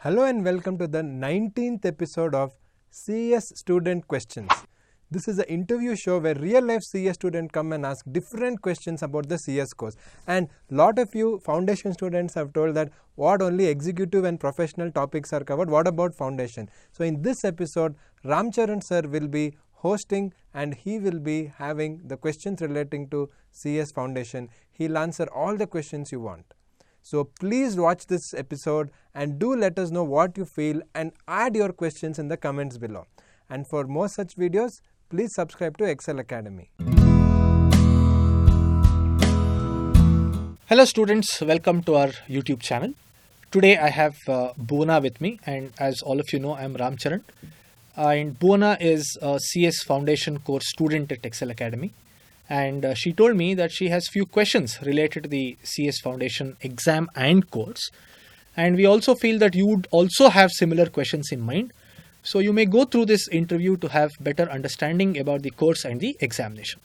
Hello and welcome to the 19th episode of CS Student Questions. This is an interview show where real life CS students come and ask different questions about the CS course. And lot of you foundation students have told that what only executive and professional topics are covered, what about foundation? So in this episode, Ramcharan sir will be hosting and he will be having the questions relating to CS foundation. He'll answer all the questions you want. So please watch this episode and do let us know what you feel and add your questions in the comments below. And for more such videos, please subscribe to Excel Academy. Hello students, welcome to our YouTube channel. Today I have Bhuvana with me, and as all of you know, I am Ramcharan. And Bhuvana is a CS Foundation course student at Excel Academy. And she told me that she has few questions related to the CS Foundation exam and course. And we also feel that you would also have similar questions in mind. So you may go through this interview to have better understanding about the course and the examination.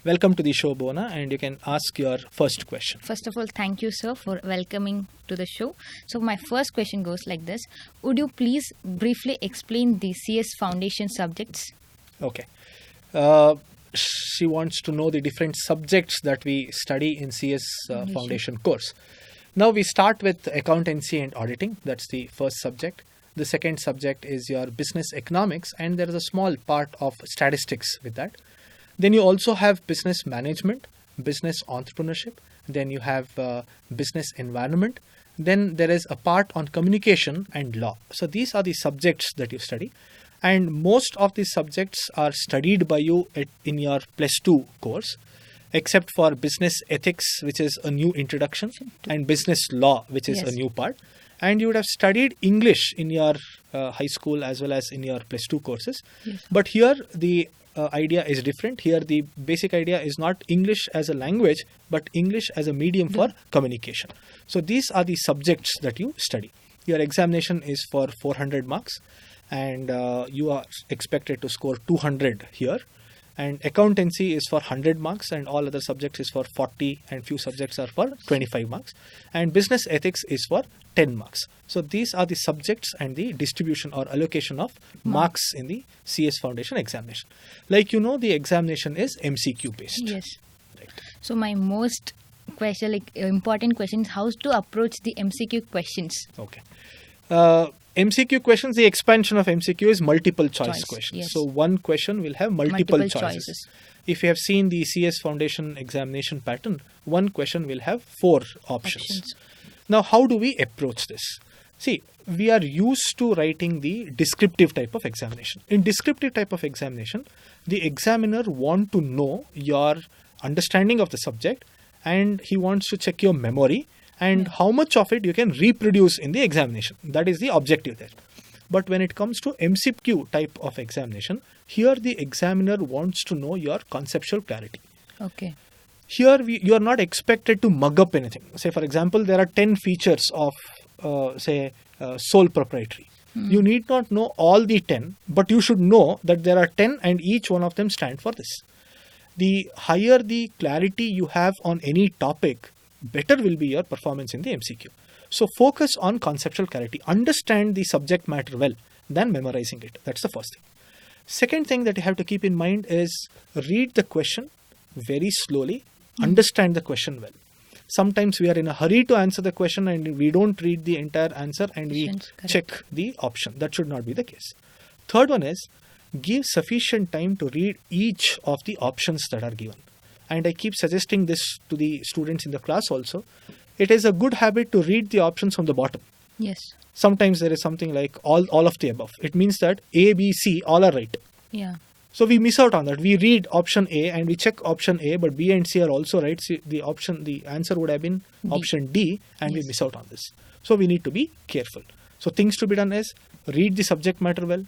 Welcome to the show, Bhuvana, and you can ask your first question. First of all, thank you, sir, for welcoming to the show. So my first question goes like this. Would you please briefly explain the CS Foundation subjects? Okay. She wants to know the different subjects that we study in CS Foundation course. Now we start with accountancy and auditing. That's the first subject. The second subject is your business economics, and there is a small part of statistics with that. Then you also have business management, business entrepreneurship. Then you have business environment. Then there is a part on communication and law. So these are the subjects that you study. And most of these subjects are studied by you in your +2 course, except for business ethics, which is a new introduction, and business law, which is a new part. And you would have studied English in your high school as well as in your +2 courses. Yes. But here the idea is different. Here the basic idea is not English as a language, but English as a medium for communication. So these are the subjects that you study. Your examination is for 400 marks. And you are expected to score 200 here. And accountancy is for 100 marks, and all other subjects is for 40, and few subjects are for 25 marks. And business ethics is for 10 marks. So these are the subjects and the distribution or allocation of marks in the CS Foundation examination. Like you know, the examination is MCQ based. Yes. Right. So my most important question is how to approach the MCQ questions. Okay. MCQ questions, the expansion of MCQ is multiple choice questions. Yes. So one question will have multiple choices. If you have seen the CS Foundation examination pattern, one question will have 4 options. Now, how do we approach this? See, we are used to writing the descriptive type of examination. In descriptive type of examination, the examiner wants to know your understanding of the subject, and he wants to check your memory and how much of it you can reproduce in the examination. That is the objective there. But when it comes to MCQ type of examination, here the examiner wants to know your conceptual clarity. Okay. Here you are not expected to mug up anything. Say for example, there are 10 features of sole proprietary. You need not know all the 10, but you should know that there are 10 and each one of them stand for this. The higher the clarity you have on any topic, better will be your performance in the MCQ. So focus on conceptual clarity. Understand the subject matter well than memorizing it. That's the first thing. Second thing that you have to keep in mind is read the question very slowly. Understand the question well. Sometimes we are in a hurry to answer the question and we don't read the entire answer and we check the option. That should not be the case. Third one is give sufficient time to read each of the options that are given. And I keep suggesting this to the students in the class also. It is a good habit to read the options from the bottom. Yes. Sometimes there is something like all of the above. It means that A, B, C all are right. Yeah. So we miss out on that. We read option A and we check option A, but B and C are also right. See, the answer would have been option D, and we miss out on this. So we need to be careful. So things to be done is read the subject matter well,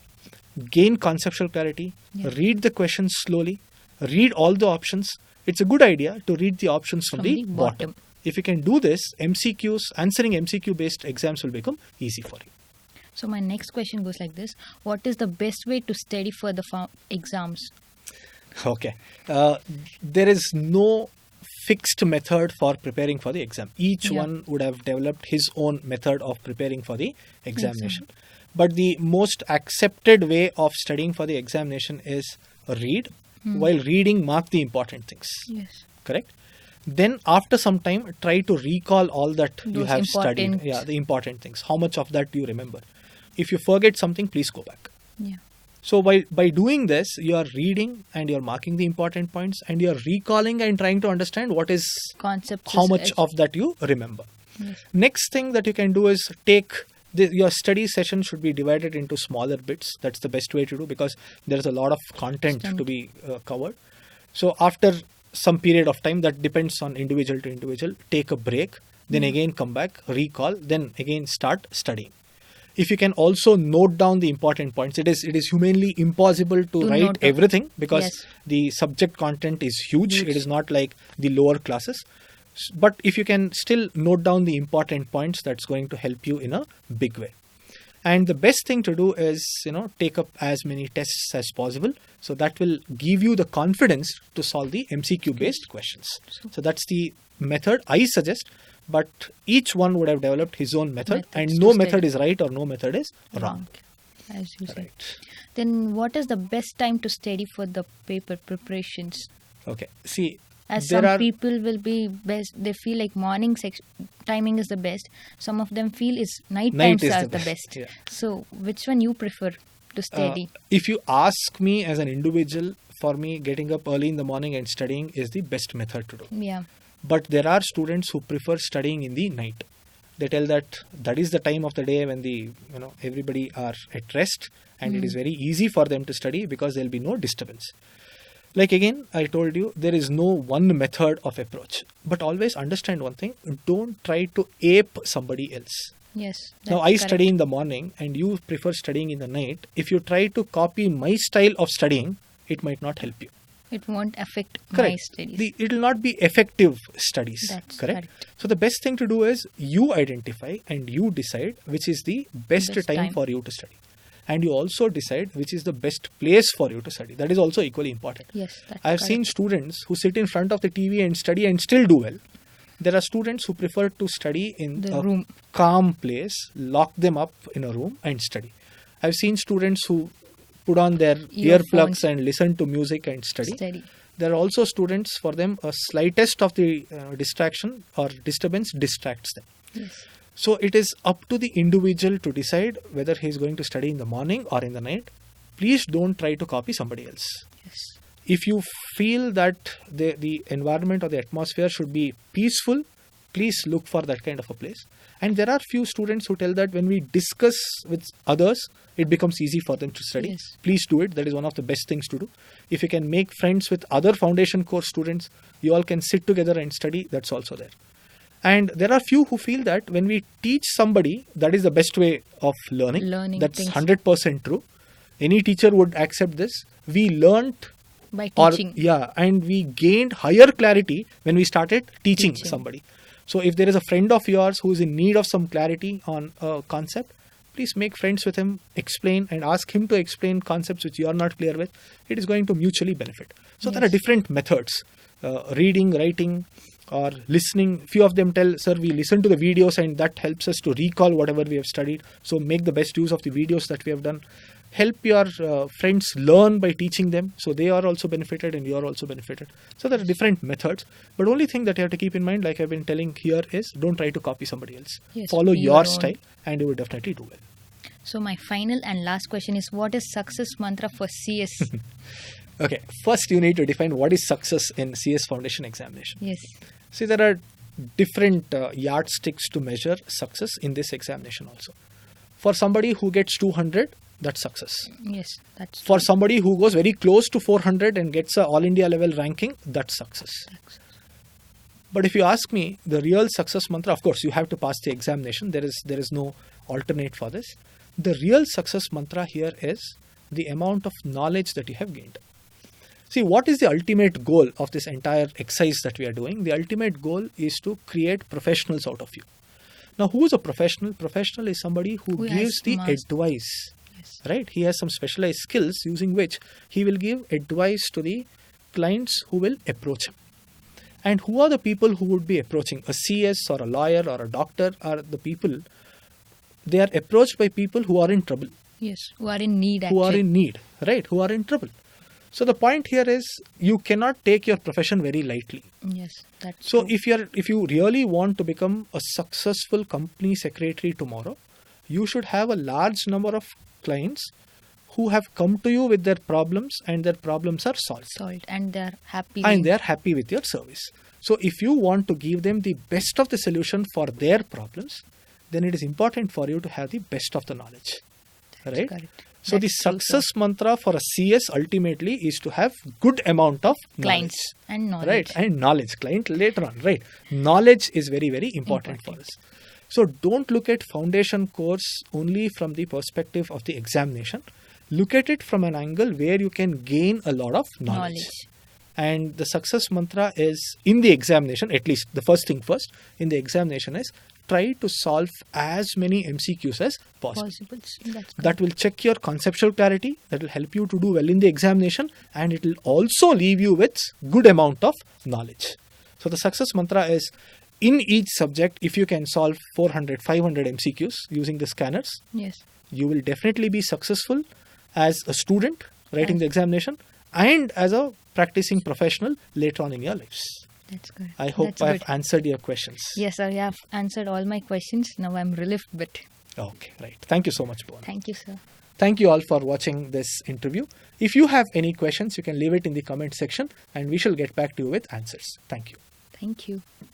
gain conceptual clarity, read the questions slowly, read all the options. It's a good idea to read the options from the bottom. If you can do this, answering MCQ based exams will become easy for you. So my next question goes like this. What is the best way to study for the exams? Okay. There is no fixed method for preparing for the exam. Each Yeah. one would have developed his own method of preparing for the examination. But the most accepted way of studying for the examination is read. While reading, mark the important things. Yes. Correct? Then after some time, try to recall all that you Those have studied. important- Yeah, the important things. How much of that do you remember? If you forget something, please go back. Yeah. So by doing this, you are reading and you are marking the important points and you are recalling and trying to understand what is Concepts. how is- much of that you remember. Yes. Next thing that you can do is take your study session should be divided into smaller bits. That's the best way to do, because there is a lot of content to be covered. So after some period of time, that depends on individual to individual, take a break, then again come back, recall, then again start studying. If you can also note down the important points, it is humanly impossible to write note down. everything, because Yes. the subject content is huge. It is not like the lower classes. But if you can still note down the important points, that's going to help you in a big way. And the best thing to do is, take up as many tests as possible. So that will give you the confidence to solve the MCQ based questions. So that's the method I suggest. But each one would have developed his own method, and Methods no to method study. is right or no method is wrong. Wrong. As you said. Right. Then what is the best time to study for the paper preparations? Okay. See, As there some are people will be best, they feel like morning timing is the best. Some of them feel night Night times is are the the best, best. yeah. So which one you prefer to study? If you ask me as an individual, for me, getting up early in the morning and studying is the best method to do. Yeah. But there are students who prefer studying in the night. They tell that is the time of the day when everybody are at rest, and it is very easy for them to study because there will be no disturbance. Like again, I told you, there is no one method of approach. But always understand one thing: don't try to ape somebody else. Yes. Now that's I correct. study in the morning and you prefer studying in the night. If you try to copy my style of studying, it might not help you. It won't affect my Correct. studies. It will not be effective studies. That's correct? correct. So the best thing to do is you identify and you decide which is the best Best time time. for you to study. And you also decide which is the best place for you to study. That is also equally important. Yes. That's I have seen students who sit in front of the TV and study and still do well. There are students who prefer to study in The a room. calm place, lock them up in a room and study. I've seen students who put on their Earphones. earplugs and listen to music and study. Study. There are also students, for them, a slightest of the distraction or disturbance distracts them. Yes. So it is up to the individual to decide whether he is going to study in the morning or in the night. Please don't try to copy somebody else. Yes. If you feel that the environment or the atmosphere should be peaceful, please look for that kind of a place. And there are few students who tell that when we discuss with others, it becomes easy for them to study. Yes. Please do it. That is one of the best things to do. If you can make friends with other foundation course students, you all can sit together and study. That's also there. And there are few who feel that when we teach somebody, that is the best way of learning. That's things. 100% true. Any teacher would accept this. We learnt By teaching. and we gained higher clarity when we started teaching somebody. So if there is a friend of yours who is in need of some clarity on a concept, please make friends with him, explain and ask him to explain concepts which you are not clear with. It is going to mutually benefit. So there are different methods, reading, writing or listening. Few of them tell, sir, we listen to the videos and that helps us to recall whatever we have studied. So make the best use of the videos that we have done. Help your friends learn by teaching them, so they are also benefited and you are also benefited. So there are different methods, but only thing that you have to keep in mind, like I've been telling here, is don't try to copy somebody else. Yes, Follow be your your own. style and you will definitely do well. So my final and last question is, what is success mantra for CS? Okay, first you need to define what is success in CS Foundation examination. Yes. See, there are different yardsticks to measure success in this examination also. For somebody who gets 200, that's success. Yes. That's For somebody who goes very close to 400 and gets a all India level ranking, that's success. But if you ask me, the real success mantra, of course, you have to pass the examination. There is no alternate for this. The real success mantra here is the amount of knowledge that you have gained. See, what is the ultimate goal of this entire exercise that we are doing? The ultimate goal is to create professionals out of you. Now, who is a professional? Professional is somebody who has gives the advice. Yes. Right? He has some specialized skills using which he will give advice to the clients who will approach him. And who are the people who would be approaching? A CS or a lawyer or a doctor are the people. They are approached by people who are in trouble, Yes, who are in need who are actually. in need, right? Who are in trouble. So the point here is you cannot take your profession very lightly. Yes, that's So true. if you really want to become a successful company secretary tomorrow, you should have a large number of clients who have come to you with their problems and their problems are solved. Solved, and they're happy. And with- they are happy with your service. So if you want to give them the best of the solution for their problems, then it is important for you to have the best of the knowledge. Right? correct. So the That's true, sir. success mantra for a CS ultimately is to have good amount of Clients knowledge. and knowledge. Right, and knowledge. Client later on, right? Knowledge is very, very important for us. So don't look at foundation course only from the perspective of the examination. Look at it from an angle where you can gain a lot of knowledge. And the success mantra is in the examination, at least the first thing first, in the examination is try to solve as many MCQs as possible. Possible. That's That will check your conceptual clarity, that will help you to do well in the examination, and it will also leave you with good amount of knowledge. So the success mantra is in each subject, if you can solve 400, 500 MCQs using the scanners, Yes. you will definitely be successful as a student writing the examination and as a practicing professional later on in your lives. That's good. I hope That's I have good. answered your questions. Yes, sir. You have answered all my questions. Now I'm relieved, but Okay, right. Thank you so much, Bhuvan. thank you, sir. Thank you all for watching this interview. If you have any questions, you can leave it in the comment section and we shall get back to you with answers. Thank you. Thank you.